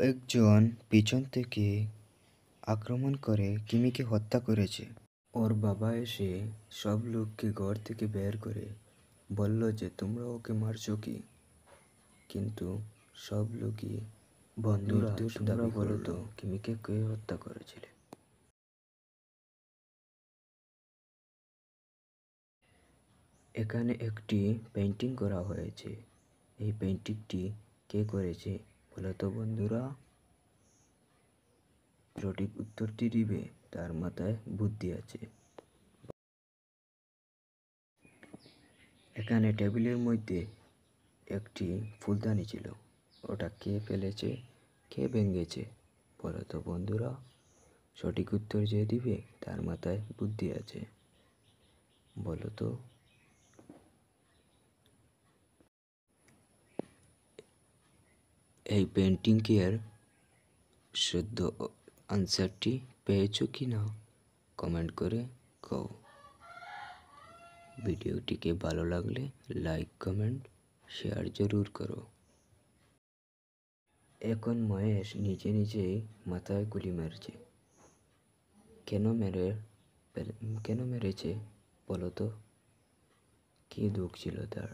একজন পিছন থেকে আক্রমণ করে কিমিকে হত্যা করেছে। ওর বাবা এসে সব লোককে ঘর থেকে বের করে বলল যে তোমরা ওকে মারছো কি, কিন্তু সব লোকই বন্ধুরা তোমরা বলো তো কিমিকে কে হত্যা করেছিলে। এখানে একটি পেন্টিং করা হয়েছে। এই পেন্টিংটি কে করেছে বলো তো বন্ধুরা? সঠিক উত্তরটি দিবে তার মাথায় বুদ্ধি আছে। এখানে টেবিলের মধ্যে একটি ফুলদানি ছিল, ওটা কে ফেলেছে, কে ভেঙেছে বলো তো বন্ধুরা? সঠিক উত্তর যে দিবে তার মাথায় বুদ্ধি আছে, বলো তো। এই পেন্টিংটি এর শুদ্ধ আনসারটি পেয়েছো কি না কমেন্ট করে কও। ভিডিওটিকে ভালো লাগলে লাইক কমেন্ট শেয়ার জরুর করো। এখন মহেশ নিজে নিজেই মাথায় গুলি মারছে। কেন মেরেছে বলো তো? কি দুঃখ ছিল তার?